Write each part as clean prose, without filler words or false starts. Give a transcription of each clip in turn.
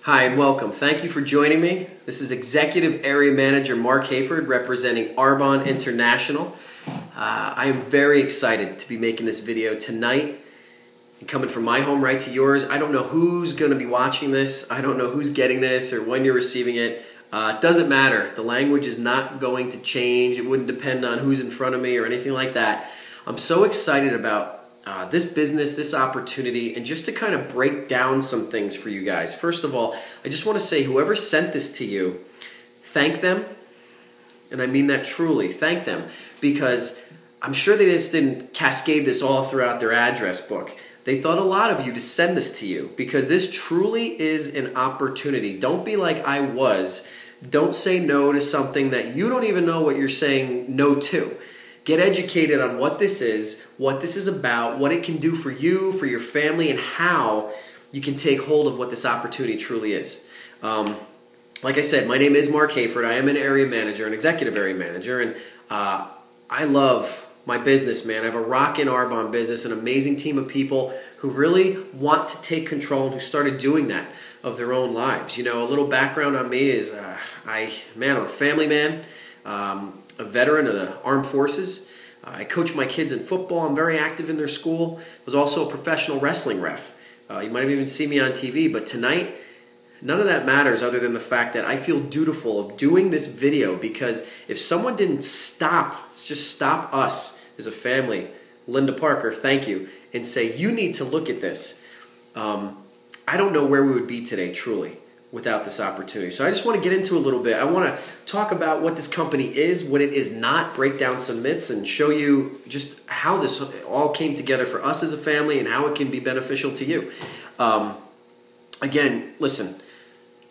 Hi and welcome. Thank you for joining me. This is Executive Area Manager Marc Hayford representing Arbonne International. I am very excited to be making this video tonight. Coming from my home right to yours. I don't know who's going to be watching this. I don't know who's getting this or when you're receiving it. It doesn't matter. The language is not going to change. It wouldn't depend on who's in front of me or anything like that. I'm so excited about this business, this opportunity, and just to kind of break down some things for you guys. First of all, I just want to say whoever sent this to you, thank them. And I mean that truly. Thank them, because I'm sure they just didn't cascade this all throughout their address book. They thought a lot of you to send this to you, because this truly is an opportunity. Don't be like I was. Don't say no to something that you don't even know what you're saying no to. Get educated on what this is about, what it can do for you, for your family, and how you can take hold of what this opportunity truly is. Like I said, my name is Marc Hayford. I am an area manager, an executive area manager, and I love my business, man. I have a rockin' Arbonne business, an amazing team of people who really want to take control and who started doing that of their own lives. You know, a little background on me is I'm a family man. A veteran of the armed forces. I coach my kids in football. I'm very active in their school. Was also a professional wrestling ref. You might have even seen me on TV, but tonight, none of that matters other than the fact that I feel dutiful of doing this video, because if someone didn't stop us as a family, Linda Parker, thank you, and say, you need to look at this, I don't know where we would be today, truly, without this opportunity. So I just want to get into a little bit. I want to talk about what this company is, what it is not, break down some myths, and show you just how this all came together for us as a family and how it can be beneficial to you. Again, listen,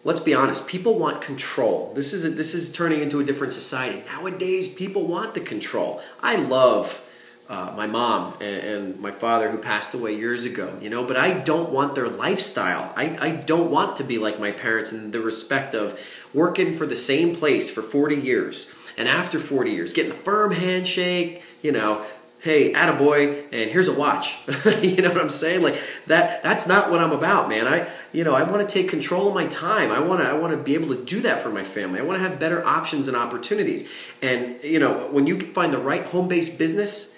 let's be honest. People want control. This is turning into a different society. Nowadays, people want the control. I love my mom and my father, who passed away years ago, you know, but I don't want their lifestyle. I don't want to be like my parents in the respect of working for the same place for 40 years. And after 40 years, getting a firm handshake, you know, hey, attaboy, and here's a watch. You know what I'm saying? Like that's not what I'm about, man. I want to take control of my time. I want to be able to do that for my family. I want to have better options and opportunities. And, you know, when you find the right home-based business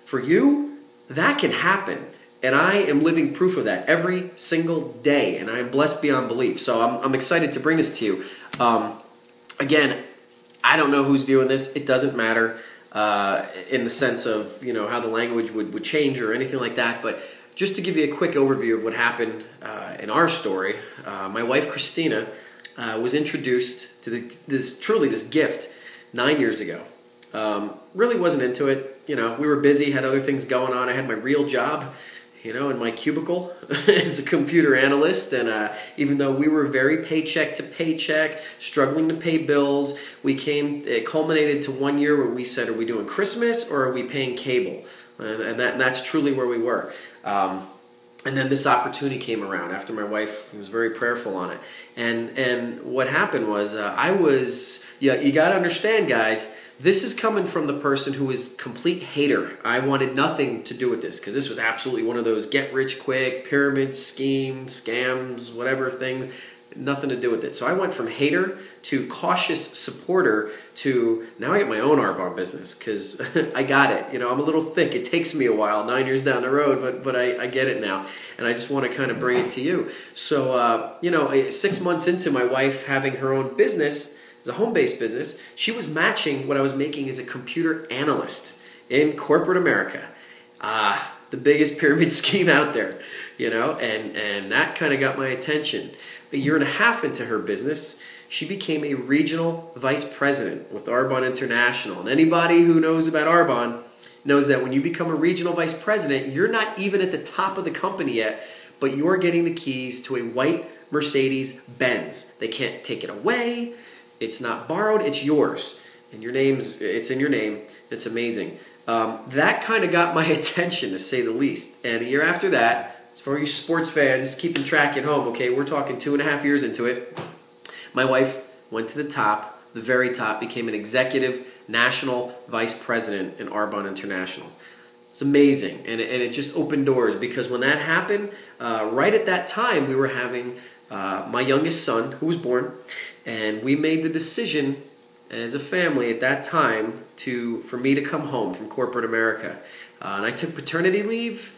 for you, that can happen. And I am living proof of that every single day, and I am blessed beyond belief. So I'm excited to bring this to you. Again, I don't know who's viewing this. It doesn't matter in the sense of, you know, how the language would change or anything like that. But just to give you a quick overview of what happened in our story, my wife Christina was introduced to this gift 9 years ago. Really wasn't into it. You know, we were busy, had other things going on. I had my real job, you know, in my cubicle as a computer analyst. And even though we were very paycheck to paycheck, struggling to pay bills, it culminated to 1 year where we said, are we doing Christmas or are we paying cable? And that's truly where we were. And then this opportunity came around after my wife was very prayerful on it. And what happened was you got to understand, guys, this is coming from the person who is complete hater. I wanted nothing to do with this, because this was absolutely one of those get-rich-quick, pyramid schemes, scams, whatever things, nothing to do with it. So I went from hater to cautious supporter to now I get my own Arbonne business, because I got it. You know, I'm a little thick. It takes me a while, 9 years down the road, but I get it now, and I just want to kind of bring it to you. So, you know, 6 months into my wife having her own business, a home-based business, she was matching what I was making as a computer analyst in corporate America. The biggest pyramid scheme out there, you know, and that kind of got my attention. A year and a half into her business, she became a regional vice president with Arbonne International. And anybody who knows about Arbonne knows that when you become a regional vice president, you're not even at the top of the company yet, but you're getting the keys to a white Mercedes-Benz. They can't take it away. It's not borrowed, it's yours. And it's in your name. It's amazing. That kind of got my attention, to say the least. And a year after that, as for you sports fans keeping track at home, okay, we're talking 2.5 years into it, my wife went to the top, the very top, became an executive national vice president in Arbonne International. It's amazing, and it just opened doors, because when that happened, right at that time, we were having my youngest son, who was born, and we made the decision as a family at that time for me to come home from corporate America. And I took paternity leave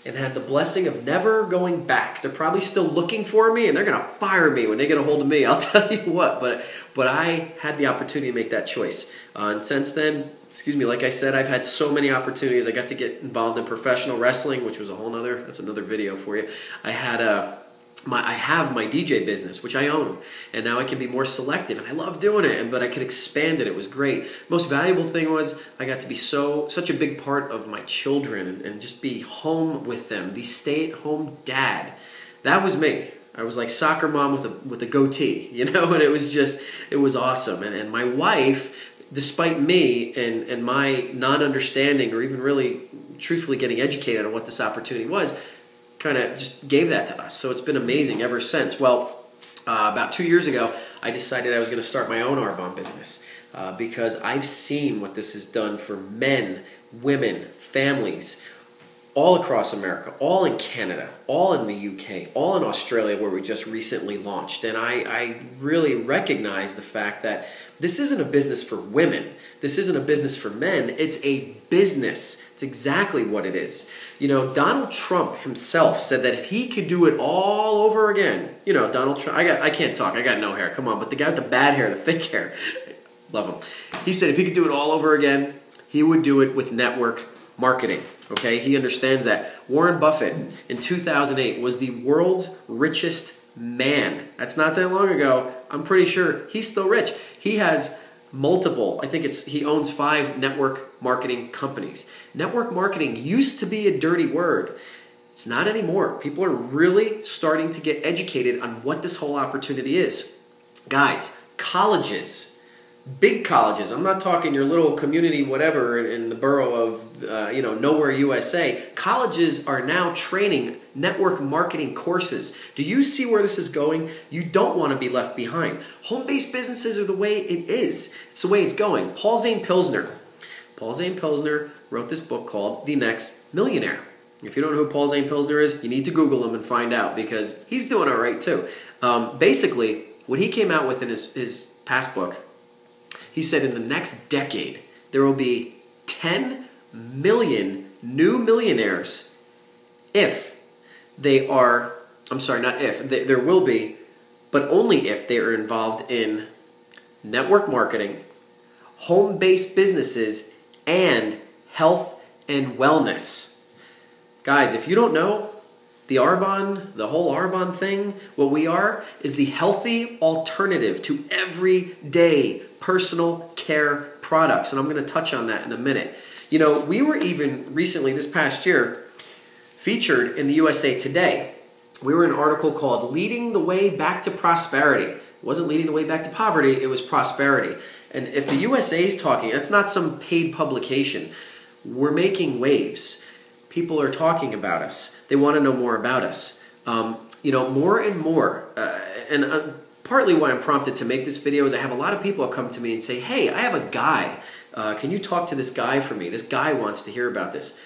and had the blessing of never going back. They're probably still looking for me, and they're going to fire me when they get a hold of me. I'll tell you what, but I had the opportunity to make that choice. And since then, like I said, I've had so many opportunities. I got to get involved in professional wrestling, which was that's another video for you. I have my DJ business, which I own, and now I can be more selective, and I love doing it, but I could expand it. It was great. Most valuable thing was I got to be such a big part of my children and just be home with them, the stay-at-home dad. That was me. I was like soccer mom with a goatee, and it was awesome. And my wife, despite me and my non-understanding or even really truthfully getting educated on what this opportunity was, kind of just gave that to us. So it's been amazing ever since. Well, about 2 years ago, I decided I was going to start my own Arbonne business because I've seen what this has done for men, women, families all across America, all in Canada, all in the UK, all in Australia where we just recently launched. And I really recognize the fact that this isn't a business for women. This isn't a business for men. It's a business. It's exactly what it is. Donald Trump himself said that if he could do it all over again, Donald Trump, I can't talk, I got no hair, come on, but the guy with the bad hair, the fake hair, love him. He said if he could do it all over again, he would do it with network marketing, okay? He understands that. Warren Buffett in 2008 was the world's richest man. That's not that long ago. I'm pretty sure he's still rich. He has multiple, he owns 5 network marketing companies. Network marketing used to be a dirty word. It's not anymore. People are really starting to get educated on what this whole opportunity is. Guys, colleges, big colleges, I'm not talking your little community whatever in the borough of, nowhere, USA. Colleges are now training network marketing courses. Do you see where this is going? You don't want to be left behind. Home-based businesses are the way it is. It's the way it's going. Paul Zane Pilsner wrote this book called The Next Millionaire. If you don't know who Paul Zane Pilsner is, you need to Google him and find out because he's doing all right too. Basically, what he came out with in his past book, he said in the next decade, there will be 10 million new millionaires there will be, but only if they are involved in network marketing, home-based businesses, and health and wellness. Guys, if you don't know, the whole Arbonne thing, what we are is the healthy alternative to everyday personal care products. And I'm going to touch on that in a minute. We were even recently, this past year, featured in the USA Today. We were in an article called Leading the Way Back to Prosperity. It wasn't leading the way back to poverty, it was prosperity. And if the USA is talking, that's not some paid publication. We're making waves. People are talking about us. They want to know more about us. More and more. Partly why I'm prompted to make this video is I have a lot of people come to me and say, hey, I have a guy. Can you talk to this guy for me? This guy wants to hear about this.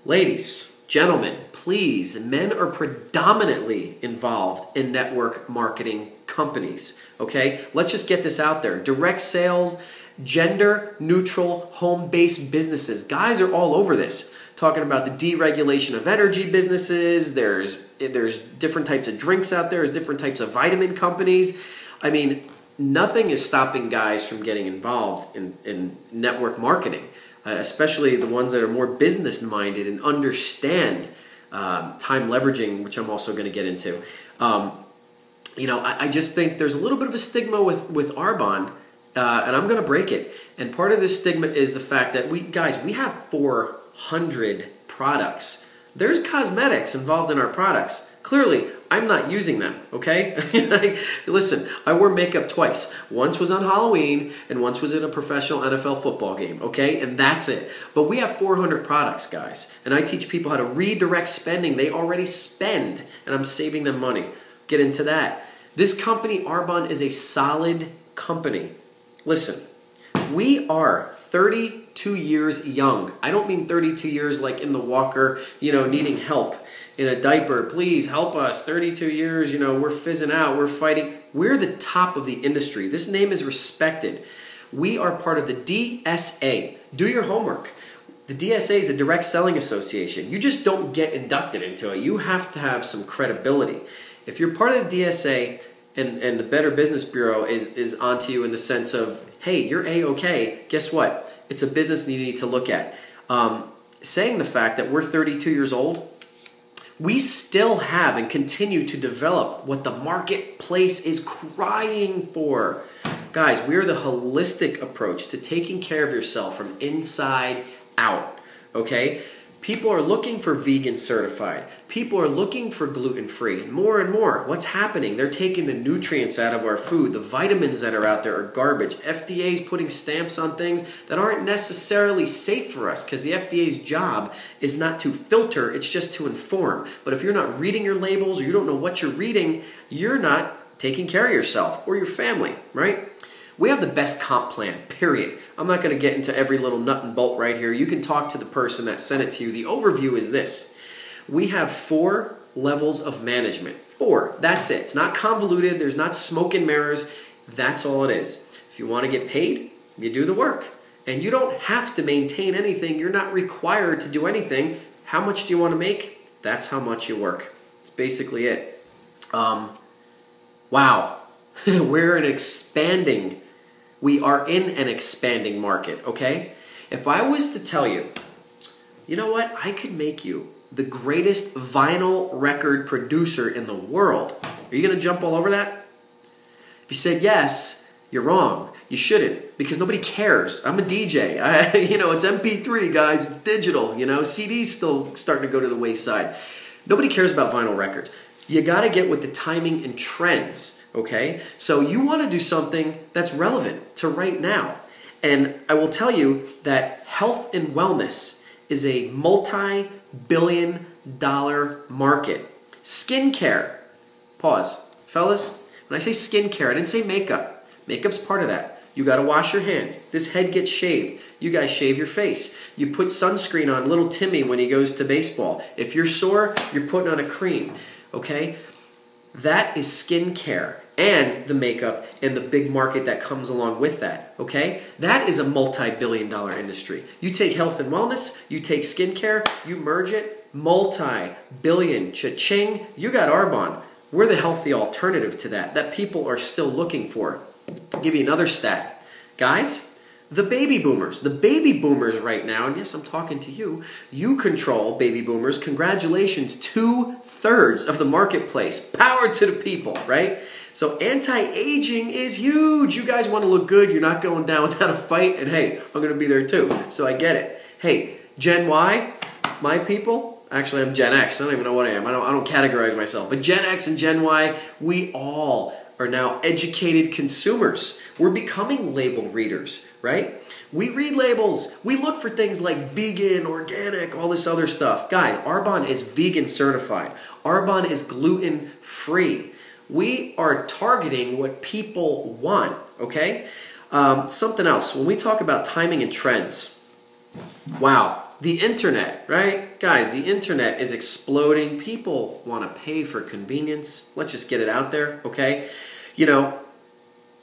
Ladies, gentlemen, please, men are predominantly involved in network marketing companies, okay? Let's just get this out there. Direct sales, gender-neutral, home-based businesses. Guys are all over this, talking about the deregulation of energy businesses. There's different types of drinks out there. There's different types of vitamin companies. I mean, nothing is stopping guys from getting involved in network marketing, especially the ones that are more business-minded and understand time leveraging, which I'm also going to get into. I just think there's a little bit of a stigma with Arbonne, and I'm going to break it. And part of this stigma is the fact that we have 400 products. There's cosmetics involved in our products. Clearly, I'm not using them, okay? Listen, I wore makeup twice. Once was on Halloween, and once was in a professional NFL football game, okay? And that's it. But we have 400 products, guys. And I teach people how to redirect spending they already spend, and I'm saving them money. Get into that. This company, Arbonne, is a solid company. Listen, we are 32 years young. I don't mean 32 years like in the walker, needing help. in a diaper, please help us, 32 years, we're fizzing out, we're fighting. We're the top of the industry. This name is respected. We are part of the DSA. Do your homework. The DSA is a direct selling association. You just don't get inducted into it. You have to have some credibility. If you're part of the DSA and the Better Business Bureau is onto you in the sense of, hey, you're A-okay, guess what? It's a business you need to look at. Saying the fact that we're 32 years old, we still have and continue to develop what the marketplace is crying for. Guys, we're the holistic approach to taking care of yourself from inside out, okay? People are looking for vegan certified. People are looking for gluten-free. And more, what's happening? They're taking the nutrients out of our food. The vitamins that are out there are garbage. FDA's putting stamps on things that aren't necessarily safe for us because the FDA's job is not to filter, it's just to inform. But if you're not reading your labels or you don't know what you're reading, you're not taking care of yourself or your family, right? We have the best comp plan, period. I'm not going to get into every little nut and bolt right here. You can talk to the person that sent it to you. The overview is this. We have 4 levels of management. 4. That's it. It's not convoluted. There's not smoke and mirrors. That's all it is. If you want to get paid, you do the work. And you don't have to maintain anything. You're not required to do anything. How much do you want to make? That's how much you work. That's basically it. Wow. We are in an expanding market, okay? If I was to tell you, you know what? I could make you the greatest vinyl record producer in the world. Are you going to jump all over that? If you said yes, you're wrong. You shouldn't, because nobody cares. I'm a DJ. It's MP3, guys. It's digital. CDs still starting to go to the wayside. Nobody cares about vinyl records. You got to get with the timing and trends. Okay, so you want to do something that's relevant to right now. And I will tell you that health and wellness is a multi-billion-dollar market. Skincare. Pause. Fellas, when I say skincare, I didn't say makeup. Makeup's part of that. You got to wash your hands. This head gets shaved. You guys shave your face. You put sunscreen on little Timmy when he goes to baseball. If you're sore, you're putting on a cream. Okay? That is skincare and the makeup and the big market that comes along with that, okay? That is a multi-billion-dollar industry. You take health and wellness, you take skincare, you merge it, multi-billion, cha-ching, you got Arbonne. We're the healthy alternative to that people are still looking for. I'll give you another stat. Guys, the baby boomers right now, and yes, I'm talking to you, you control, baby boomers, congratulations, 2/3 of the marketplace. Power to the people, right? So anti-aging is huge. You guys want to look good, you're not going down without a fight, and hey, I'm going to be there too, so I get it. Hey, Gen Y, my people, actually I'm Gen X, I don't even know what I am, I don't categorize myself, but Gen X and Gen Y, we all are now educated consumers. We're becoming label readers, right? We read labels. We look for things like vegan, organic, all this other stuff. Guys, Arbonne is vegan certified. Arbonne is gluten-free. We are targeting what people want, okay? Something else. When we talk about timing and trends, wow. The internet, right? Guys, the internet is exploding. People want to pay for convenience. Let's just get it out there, okay?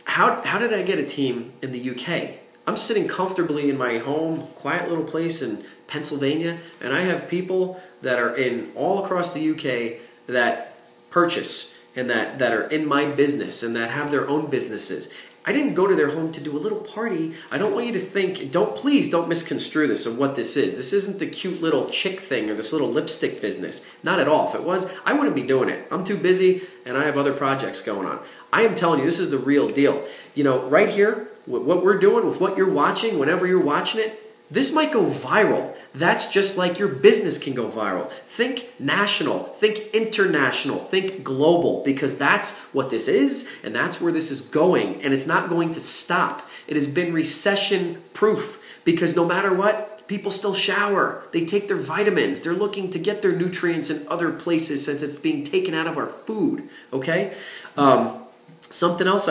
How did I get a team in the UK? I'm sitting comfortably in my home, quiet little place in Pennsylvania, and I have people that are in all across the UK that purchase and that are in my business and that have their own businesses. I didn't go to their home to do a little party. I don't want you to think, please don't misconstrue this of what this is. This isn't the cute little chick thing or this little lipstick business. Not at all. If it was, I wouldn't be doing it. I'm too busy and I have other projects going on. I am telling you, this is the real deal. Right here, what we're doing with what you're watching, whenever you're watching it, this might go viral. That's just like your business can go viral. Think national, think international, think global, because that's what this is and that's where this is going, and it's not going to stop. It has been recession-proof because no matter what, people still shower. They take their vitamins. They're looking to get their nutrients in other places since it's being taken out of our food, okay? Something else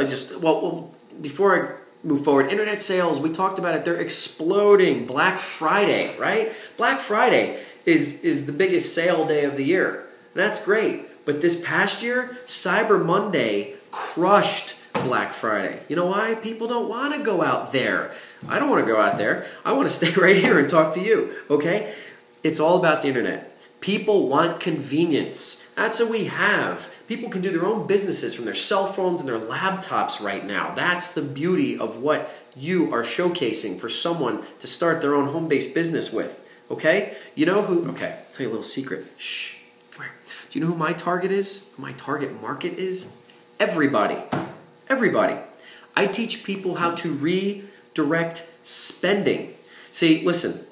before I move forward, internet sales, we talked about it, they're exploding. Black Friday, right? Black Friday is the biggest sale day of the year. That's great. But this past year, Cyber Monday crushed Black Friday. You know why? People don't want to go out there. I don't want to go out there. I want to stay right here and talk to you, okay? It's all about the internet. People want convenience. That's what we have. People can do their own businesses from their cell phones and their laptops right now. That's the beauty of what you are showcasing for someone to start their own home-based business with, okay? You know who, okay, I'll tell you a little secret. Shh, come here. Do you know who my target is? Who my target market is? Everybody. Everybody. I teach people how to redirect spending. See, listen,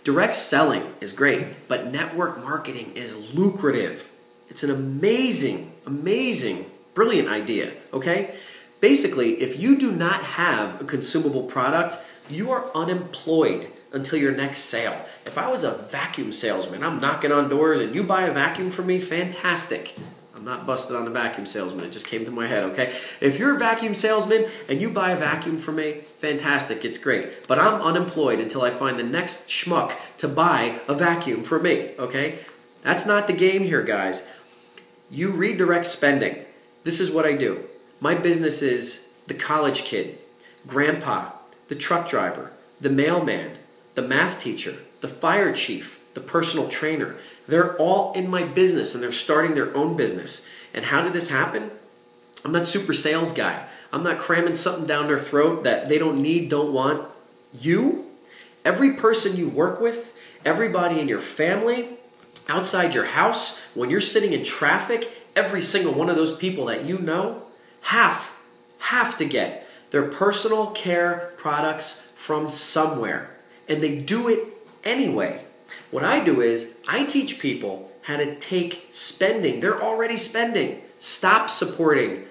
direct selling is great, but network marketing is lucrative. It's an amazing, brilliant idea, okay? Basically, if you do not have a consumable product, you are unemployed until your next sale. If I was a vacuum salesman, I'm knocking on doors and you buy a vacuum from me, fantastic. I'm not busted on the vacuum salesman. It just came to my head, okay? If you're a vacuum salesman and you buy a vacuum from me, fantastic. It's great. But I'm unemployed until I find the next schmuck to buy a vacuum for me, okay? That's not the game here, guys. You redirect spending. This is what I do. My business is the college kid, grandpa, the truck driver, the mailman, the math teacher, the fire chief, the personal trainer. They're all in my business and they're starting their own business. And how did this happen? I'm not super sales guy. I'm not cramming something down their throat that they don't need, don't want. You, every person you work with, everybody in your family, outside your house, when you're sitting in traffic, every single one of those people that you know have to get their personal care products from somewhere. And they do it anyway. What I do is I teach people how to take spending. They're already spending. Stop supporting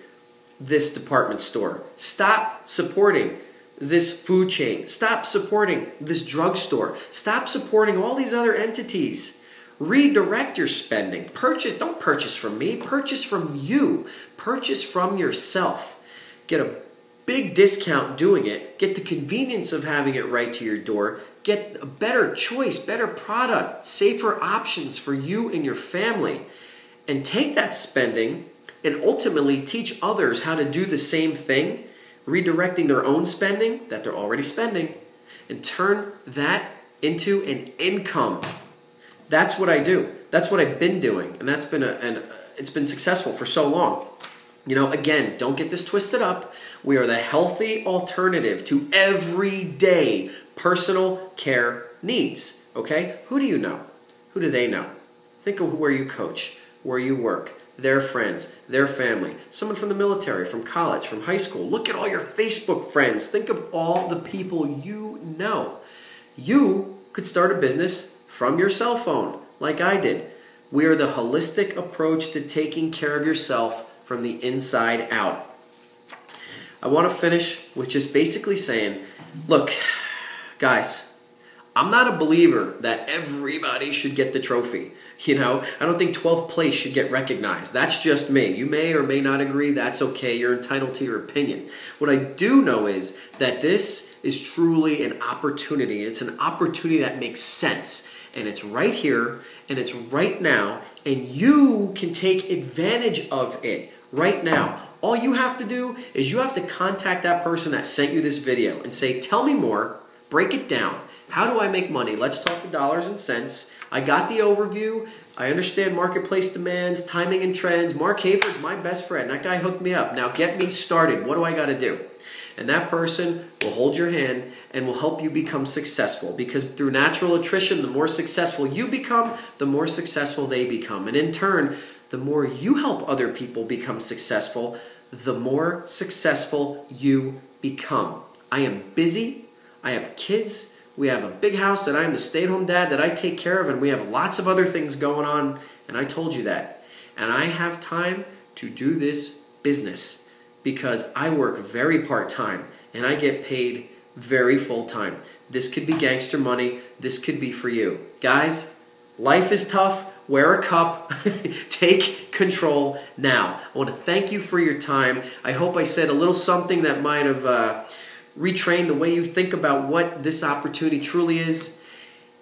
this department store. Stop supporting this food chain. Stop supporting this drugstore. Stop supporting all these other entities. Redirect your spending. Don't purchase from me. Purchase from you. Purchase from yourself. Get a big discount doing it. Get the convenience of having it right to your door. Get a better choice, better product, safer options for you and your family. And take that spending and ultimately teach others how to do the same thing, redirecting their own spending that they're already spending, and turn that into an income. That's what I do. That's what I've been doing, and that's been it's been successful for so long. You know, again, don't get this twisted up. We are the healthy alternative to everyday personal care needs, okay? Who do you know? Who do they know? Think of where you coach, where you work, their friends, their family, someone from the military, from college, from high school. Look at all your Facebook friends. Think of all the people you know. You could start a business from your cell phone, like I did. We are the holistic approach to taking care of yourself from the inside out. I want to finish with just basically saying, look, guys, I'm not a believer that everybody should get the trophy. You know, I don't think 12th place should get recognized. That's just me. You may or may not agree. That's okay. You're entitled to your opinion. What I do know is that this is truly an opportunity. It's an opportunity that makes sense. And it's right here and it's right now. And you can take advantage of it right now. All you have to do is you have to contact that person that sent you this video and say, tell me more, break it down. How do I make money? Let's talk the dollars and cents. I got the overview. I understand marketplace demands, timing and trends. Marc Hayford's my best friend. That guy hooked me up. Now get me started. What do I got to do? And that person will hold your hand and will help you become successful, because through natural attrition, the more successful you become, the more successful they become. And in turn, the more you help other people become successful, the more successful you become. I am busy. I have kids. We have a big house that I'm the stay-at-home dad that I take care of, and we have lots of other things going on, and I told you that. And I have time to do this business because I work very part-time and I get paid very full-time. This could be gangster money. This could be for you. Guys, life is tough. Wear a cup. Take control now. I want to thank you for your time. I hope I said a little something that might have retrained the way you think about what this opportunity truly is.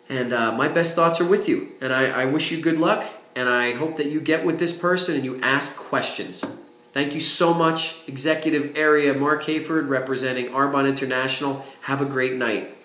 And my best thoughts are with you. And I wish you good luck. and I hope that you get with this person and you ask questions. Thank you so much, Executive Area Marc Hayford, representing Arbonne International. Have a great night.